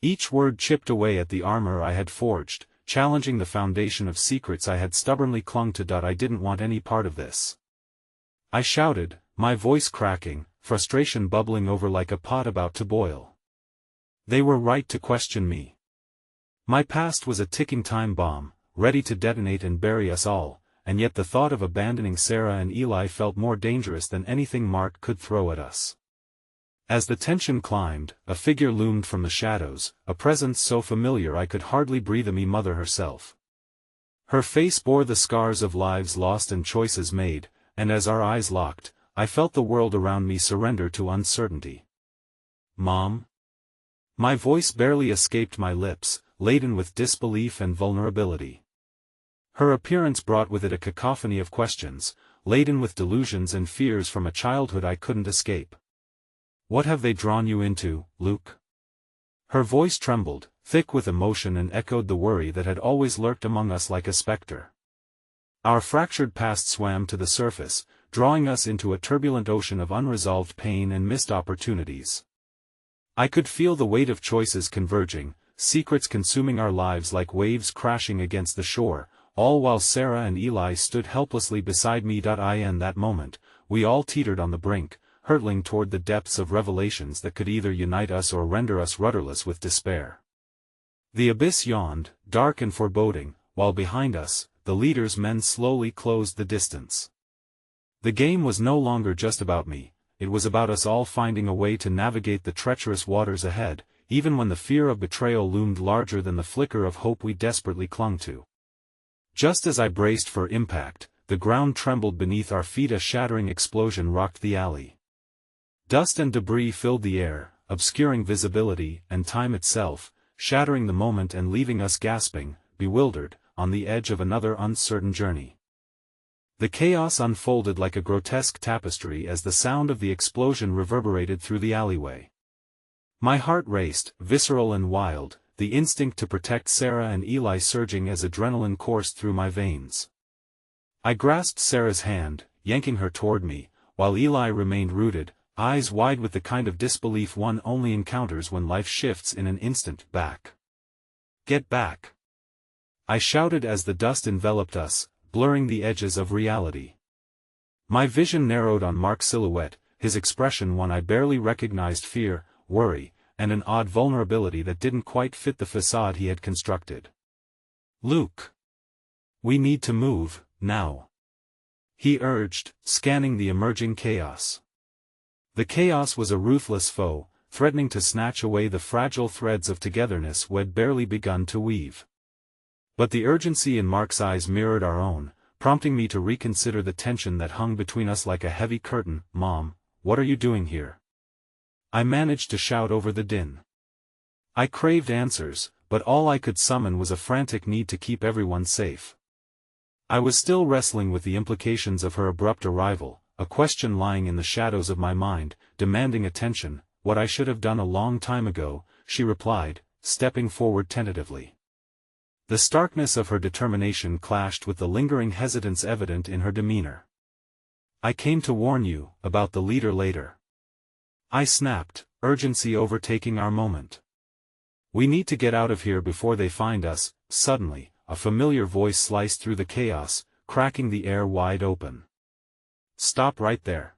Each word chipped away at the armor I had forged, challenging the foundation of secrets I had stubbornly clung to. I didn't want any part of this. I shouted, my voice cracking, frustration bubbling over like a pot about to boil. They were right to question me. My past was a ticking time bomb, ready to detonate and bury us all, and yet the thought of abandoning Sarah and Eli felt more dangerous than anything Mark could throw at us. As the tension climbed, a figure loomed from the shadows, a presence so familiar I could hardly breathe. Me mother herself. Her face bore the scars of lives lost and choices made, and as our eyes locked, I felt the world around me surrender to uncertainty. Mom? My voice barely escaped my lips, laden with disbelief and vulnerability. Her appearance brought with it a cacophony of questions, laden with delusions and fears from a childhood I couldn't escape. What have they drawn you into, Luke? Her voice trembled, thick with emotion, and echoed the worry that had always lurked among us like a specter. Our fractured past swam to the surface, drawing us into a turbulent ocean of unresolved pain and missed opportunities. I could feel the weight of choices converging, secrets consuming our lives like waves crashing against the shore, all while Sarah and Eli stood helplessly beside me. In that moment, we all teetered on the brink, hurtling toward the depths of revelations that could either unite us or render us rudderless with despair. The abyss yawned, dark and foreboding, while behind us, the leader's men slowly closed the distance. The game was no longer just about me, it was about us all finding a way to navigate the treacherous waters ahead, even when the fear of betrayal loomed larger than the flicker of hope we desperately clung to. Just as I braced for impact, the ground trembled beneath our feet. A shattering explosion rocked the alley. Dust and debris filled the air, obscuring visibility and time itself, shattering the moment and leaving us gasping, bewildered, on the edge of another uncertain journey. The chaos unfolded like a grotesque tapestry as the sound of the explosion reverberated through the alleyway. My heart raced, visceral and wild, the instinct to protect Sarah and Eli surging as adrenaline coursed through my veins. I grasped Sarah's hand, yanking her toward me, while Eli remained rooted, eyes wide with the kind of disbelief one only encounters when life shifts in an instant. Back. Get back. I shouted as the dust enveloped us, blurring the edges of reality. My vision narrowed on Mark's silhouette, his expression one I barely recognized: fear, worry, and an odd vulnerability that didn't quite fit the facade he had constructed. Luke. We need to move, now. He urged, scanning the emerging chaos. The chaos was a ruthless foe, threatening to snatch away the fragile threads of togetherness we'd barely begun to weave. But the urgency in Mark's eyes mirrored our own, prompting me to reconsider the tension that hung between us like a heavy curtain. Mom, what are you doing here? I managed to shout over the din. I craved answers, but all I could summon was a frantic need to keep everyone safe. I was still wrestling with the implications of her abrupt arrival, a question lying in the shadows of my mind, demanding attention. What I should have done a long time ago, she replied, stepping forward tentatively. The starkness of her determination clashed with the lingering hesitance evident in her demeanor. I came to warn you about the leader later. I snapped, urgency overtaking our moment. We need to get out of here before they find us. Suddenly, a familiar voice sliced through the chaos, cracking the air wide open. Stop right there.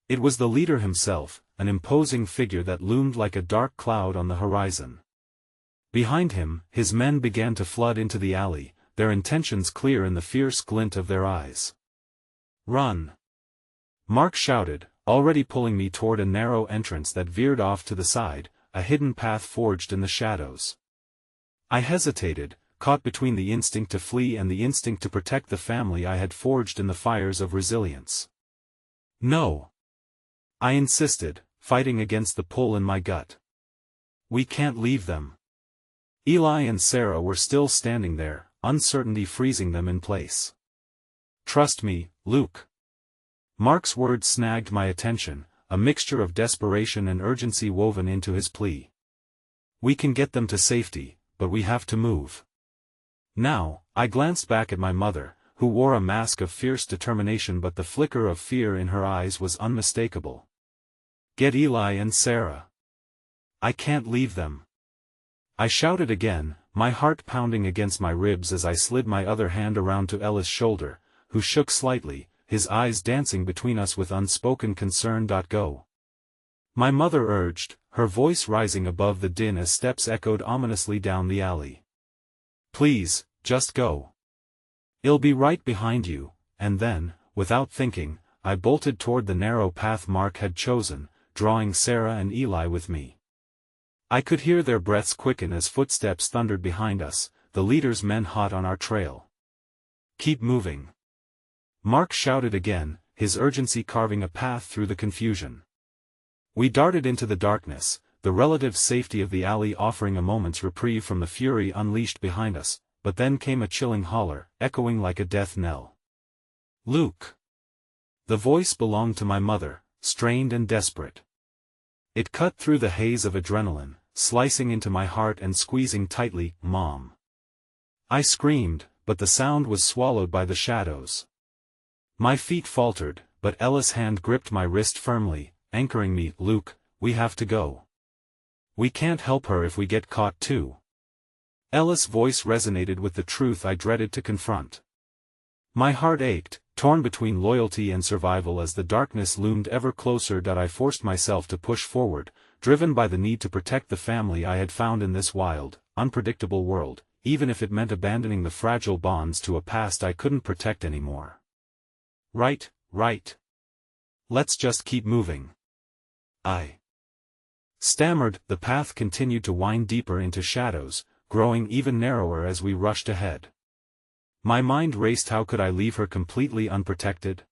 It was the leader himself, an imposing figure that loomed like a dark cloud on the horizon. Behind him, his men began to flood into the alley, their intentions clear in the fierce glint of their eyes. Run! Mark shouted, already pulling me toward a narrow entrance that veered off to the side, a hidden path forged in the shadows. I hesitated, caught between the instinct to flee and the instinct to protect the family I had forged in the fires of resilience. No! I insisted, fighting against the pull in my gut. We can't leave them. Eli and Sarah were still standing there, uncertainty freezing them in place. Trust me, Luke. Mark's words snagged my attention, a mixture of desperation and urgency woven into his plea. We can get them to safety, but we have to move. Now, I glanced back at my mother, who wore a mask of fierce determination, but the flicker of fear in her eyes was unmistakable. Get Eli and Sarah. I can't leave them. I shouted again, my heart pounding against my ribs as I slid my other hand around to Ella's shoulder, who shook slightly, his eyes dancing between us with unspoken concern. Go. My mother urged, her voice rising above the din as steps echoed ominously down the alley. Please, just go. I'll be right behind you. And then, without thinking, I bolted toward the narrow path Mark had chosen, drawing Sarah and Eli with me. I could hear their breaths quicken as footsteps thundered behind us, the leader's men hot on our trail. Keep moving. Mark shouted again, his urgency carving a path through the confusion. We darted into the darkness, the relative safety of the alley offering a moment's reprieve from the fury unleashed behind us, but then came a chilling holler, echoing like a death knell. Luke! The voice belonged to my mother, strained and desperate. It cut through the haze of adrenaline, slicing into my heart and squeezing tightly. Mom! I screamed, but the sound was swallowed by the shadows. My feet faltered, but Ella's hand gripped my wrist firmly, anchoring me. Luke, we have to go. We can't help her if we get caught too. Ella's voice resonated with the truth I dreaded to confront. My heart ached, torn between loyalty and survival as the darkness loomed ever closer. I forced myself to push forward, driven by the need to protect the family I had found in this wild, unpredictable world, even if it meant abandoning the fragile bonds to a past I couldn't protect anymore. Right. Let's just keep moving. I stammered. The path continued to wind deeper into shadows, growing even narrower as we rushed ahead. My mind raced. How could I leave her completely unprotected?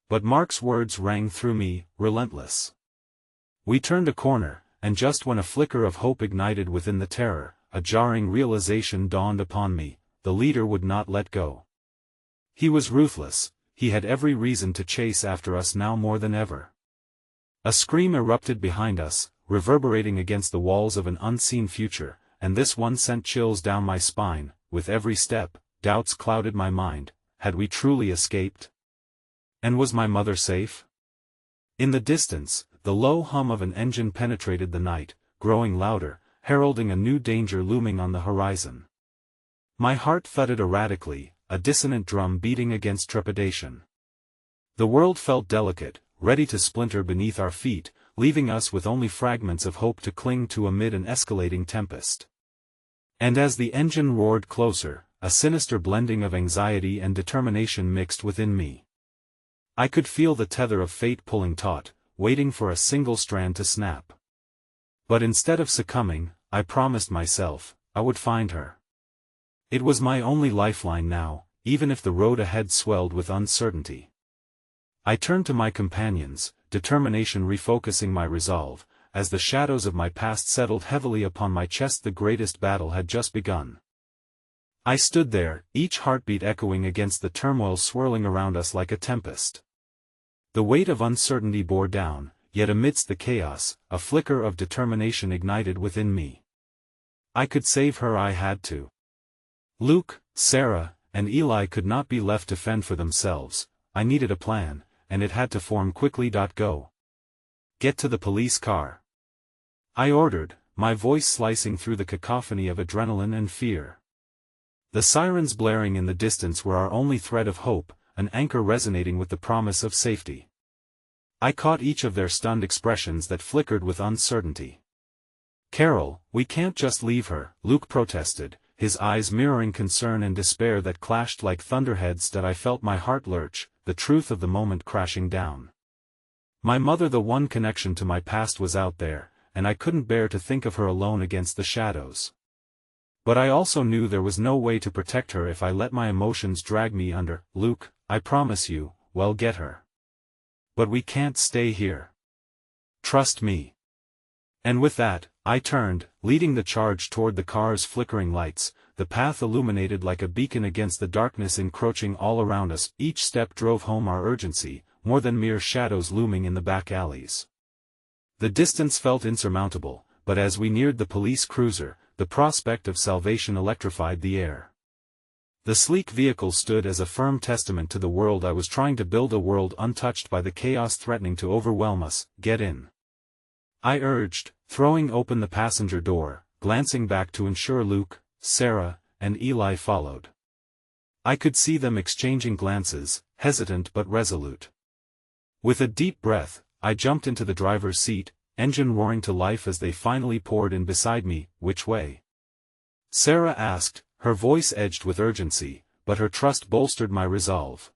But Mark's words rang through me, relentless. We turned a corner, and just when a flicker of hope ignited within the terror, a jarring realization dawned upon me: the leader would not let go. He was ruthless, he had every reason to chase after us now more than ever. A scream erupted behind us, reverberating against the walls of an unseen future, and this one sent chills down my spine. With every step, doubts clouded my mind. Had we truly escaped? And was my mother safe? In the distance, the low hum of an engine penetrated the night, growing louder, heralding a new danger looming on the horizon. My heart thudded erratically, a dissonant drum beating against trepidation. The world felt delicate, ready to splinter beneath our feet, leaving us with only fragments of hope to cling to amid an escalating tempest. And as the engine roared closer, a sinister blending of anxiety and determination mixed within me. I could feel the tether of fate pulling taut, waiting for a single strand to snap. But instead of succumbing, I promised myself, I would find her. It was my only lifeline now, even if the road ahead swelled with uncertainty. I turned to my companions, determination refocusing my resolve, as the shadows of my past settled heavily upon my chest. The greatest battle had just begun. I stood there, each heartbeat echoing against the turmoil swirling around us like a tempest. The weight of uncertainty bore down, yet amidst the chaos, a flicker of determination ignited within me. I could save her. I had to. Luke, Sarah, and Eli could not be left to fend for themselves. I needed a plan, and it had to form quickly. Go. Get to the police car. I ordered, my voice slicing through the cacophony of adrenaline and fear. The sirens blaring in the distance were our only thread of hope, an anchor resonating with the promise of safety. I caught each of their stunned expressions that flickered with uncertainty. Carol, we can't just leave her, Luke protested, his eyes mirroring concern and despair that clashed like thunderheads. I felt my heart lurch, the truth of the moment crashing down. My mother, the one connection to my past, was out there, and I couldn't bear to think of her alone against the shadows. But I also knew there was no way to protect her if I let my emotions drag me under. Luke, I promise you, we'll get her. But we can't stay here. Trust me. And with that, I turned, leading the charge toward the car's flickering lights, the path illuminated like a beacon against the darkness encroaching all around us. Each step drove home our urgency, more than mere shadows looming in the back alleys. The distance felt insurmountable, but as we neared the police cruiser, the prospect of salvation electrified the air. The sleek vehicle stood as a firm testament to the world I was trying to build, a world untouched by the chaos threatening to overwhelm us. Get in. I urged, throwing open the passenger door, glancing back to ensure Luke, Sarah, and Eli followed. I could see them exchanging glances, hesitant but resolute. With a deep breath, I jumped into the driver's seat, engine roaring to life as they finally poured in beside me. Which way? Sarah asked, her voice edged with urgency, but her trust bolstered my resolve.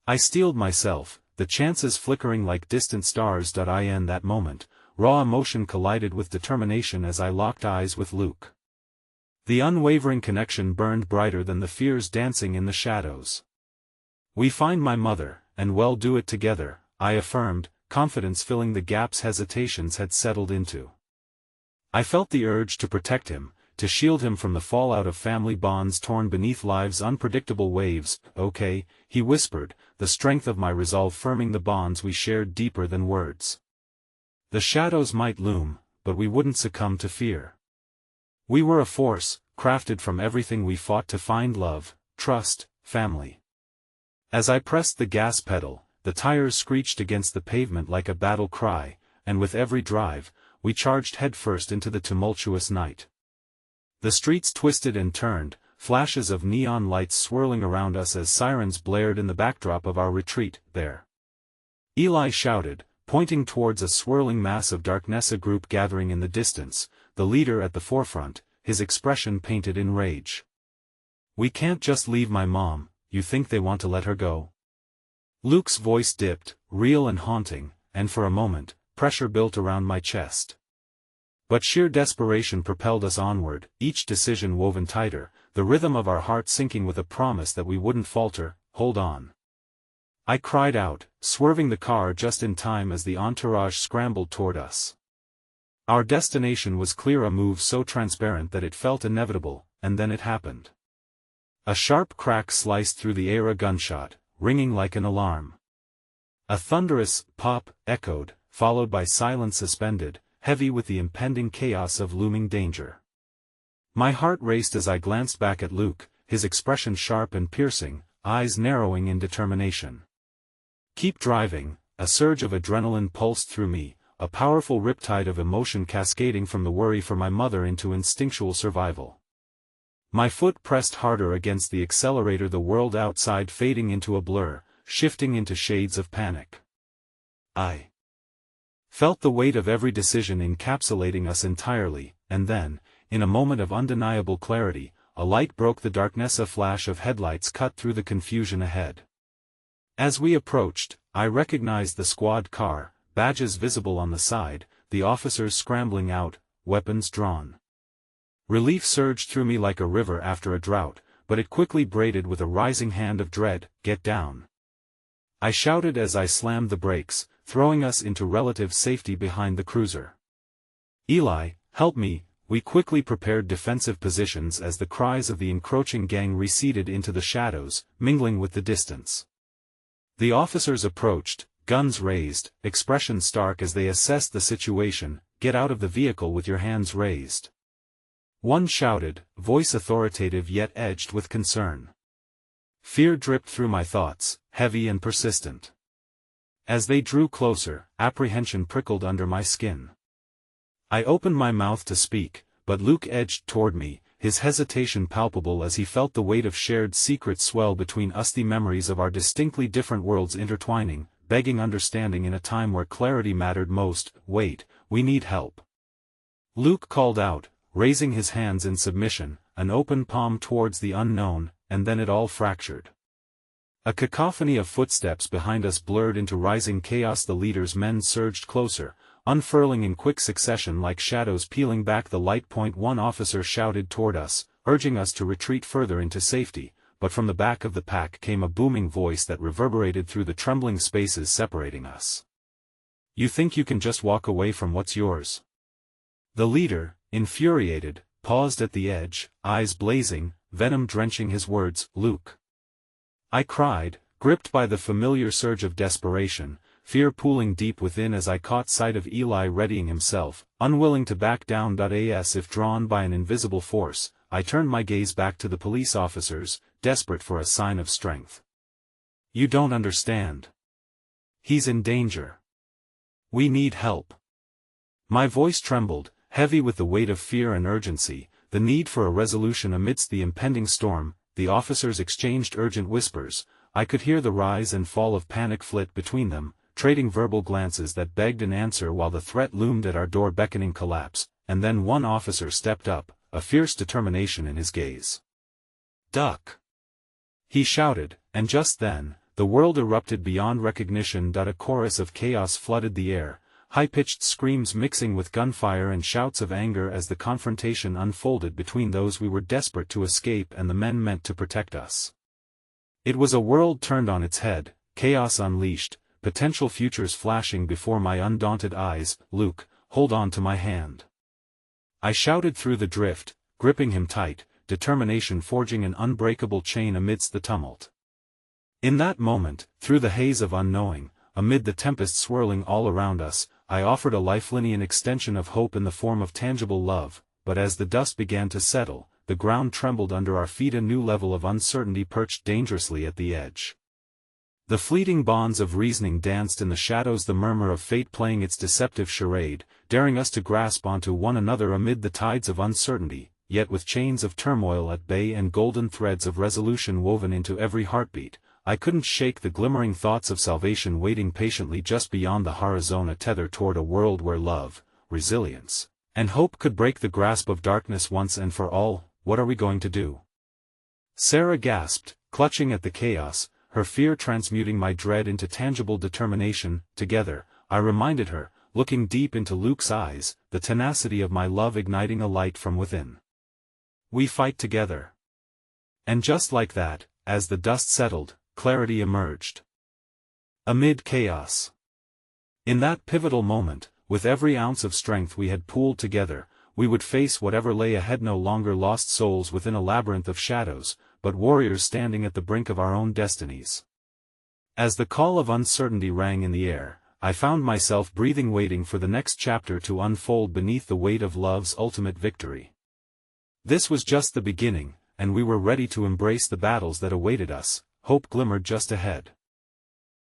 I steeled myself, the chances flickering like distant stars. In that moment, raw emotion collided with determination as I locked eyes with Luke. The unwavering connection burned brighter than the fears dancing in the shadows. We find my mother, and we'll do it together, I affirmed, confidence filling the gaps hesitations had settled into. I felt the urge to protect him, to shield him from the fallout of family bonds torn beneath life's unpredictable waves. Okay, he whispered, the strength of my resolve firming the bonds we shared deeper than words. The shadows might loom, but we wouldn't succumb to fear. We were a force, crafted from everything we fought to find: love, trust, family. As I pressed the gas pedal, the tires screeched against the pavement like a battle cry, and with every drive, we charged headfirst into the tumultuous night. The streets twisted and turned, flashes of neon lights swirling around us as sirens blared in the backdrop of our retreat. There! Eli shouted, pointing towards a swirling mass of darkness, a group gathering in the distance, the leader at the forefront, his expression painted in rage. We can't just leave my mom. You think they want to let her go? Luke's voice dipped, real and haunting, and for a moment, pressure built around my chest. But sheer desperation propelled us onward, each decision woven tighter, the rhythm of our hearts sinking with a promise that we wouldn't falter. Hold on! I cried out, swerving the car just in time as the entourage scrambled toward us. Our destination was clear, a move so transparent that it felt inevitable, and then it happened. A sharp crack sliced through the air, a gunshot, ringing like an alarm. A thunderous pop echoed, followed by silence suspended, heavy with the impending chaos of looming danger. My heart raced as I glanced back at Luke, his expression sharp and piercing, eyes narrowing in determination. Keep driving. A surge of adrenaline pulsed through me, a powerful riptide of emotion cascading from the worry for my mother into instinctual survival. My foot pressed harder against the accelerator, the world outside fading into a blur, shifting into shades of panic. I felt the weight of every decision encapsulating us entirely, and then, in a moment of undeniable clarity, a light broke the darkness. A flash of headlights cut through the confusion ahead. As we approached, I recognized the squad car, badges visible on the side, the officers scrambling out, weapons drawn. Relief surged through me like a river after a drought, but it quickly braided with a rising hand of dread. Get down! I shouted as I slammed the brakes, throwing us into relative safety behind the cruiser. Eli, help me. We quickly prepared defensive positions as the cries of the encroaching gang receded into the shadows, mingling with the distance. The officers approached, guns raised, expressions stark as they assessed the situation. Get out of the vehicle with your hands raised. One shouted, voice authoritative yet edged with concern. Fear dripped through my thoughts, heavy and persistent. As they drew closer, apprehension prickled under my skin. I opened my mouth to speak, but Luke edged toward me, his hesitation palpable as he felt the weight of shared secrets swell between us, the memories of our distinctly different worlds intertwining, begging understanding in a time where clarity mattered most. Wait, we need help. Luke called out, raising his hands in submission, an open palm towards the unknown, and then it all fractured. A cacophony of footsteps behind us blurred into rising chaos. The leader's men surged closer, unfurling in quick succession like shadows peeling back the light. One officer shouted toward us, urging us to retreat further into safety, but from the back of the pack came a booming voice that reverberated through the trembling spaces separating us. You think you can just walk away from what's yours? The leader, infuriated, paused at the edge, eyes blazing, venom drenching his words. Luke! I cried, gripped by the familiar surge of desperation, fear pooling deep within as I caught sight of Eli readying himself, unwilling to back down. As if drawn by an invisible force, I turned my gaze back to the police officers, desperate for a sign of strength. You don't understand. He's in danger. We need help. My voice trembled, heavy with the weight of fear and urgency, the need for a resolution amidst the impending storm. The officers exchanged urgent whispers. I could hear the rise and fall of panic flit between them, trading verbal glances that begged an answer while the threat loomed at our door beckoning collapse. And then one officer stepped up, a fierce determination in his gaze. Duck! He shouted, and just then, the world erupted beyond recognition. A chorus of chaos flooded the air, high-pitched screams mixing with gunfire and shouts of anger as the confrontation unfolded between those we were desperate to escape and the men meant to protect us. It was a world turned on its head, chaos unleashed, potential futures flashing before my undaunted eyes. Luke, hold on to my hand. I shouted through the drift, gripping him tight, determination forging an unbreakable chain amidst the tumult. In that moment, through the haze of unknowing, amid the tempest swirling all around us, I offered a lifeline extension of hope in the form of tangible love, but as the dust began to settle, the ground trembled under our feet. A new level of uncertainty perched dangerously at the edge. The fleeting bonds of reasoning danced in the shadows, the murmur of fate playing its deceptive charade, daring us to grasp onto one another amid the tides of uncertainty, yet with chains of turmoil at bay and golden threads of resolution woven into every heartbeat. I couldn't shake the glimmering thoughts of salvation waiting patiently just beyond the horizon, a tether toward a world where love, resilience, and hope could break the grasp of darkness once and for all. What are we going to do? Sarah gasped, clutching at the chaos, her fear transmuting my dread into tangible determination. Together, I reminded her, looking deep into Luke's eyes, the tenacity of my love igniting a light from within. We fight together. And just like that, as the dust settled, clarity emerged. Amid chaos. In that pivotal moment, with every ounce of strength we had pooled together, we would face whatever lay ahead, no longer lost souls within a labyrinth of shadows, but warriors standing at the brink of our own destinies. As the call of uncertainty rang in the air, I found myself breathing, waiting for the next chapter to unfold beneath the weight of love's ultimate victory. This was just the beginning, and we were ready to embrace the battles that awaited us. Hope glimmered just ahead.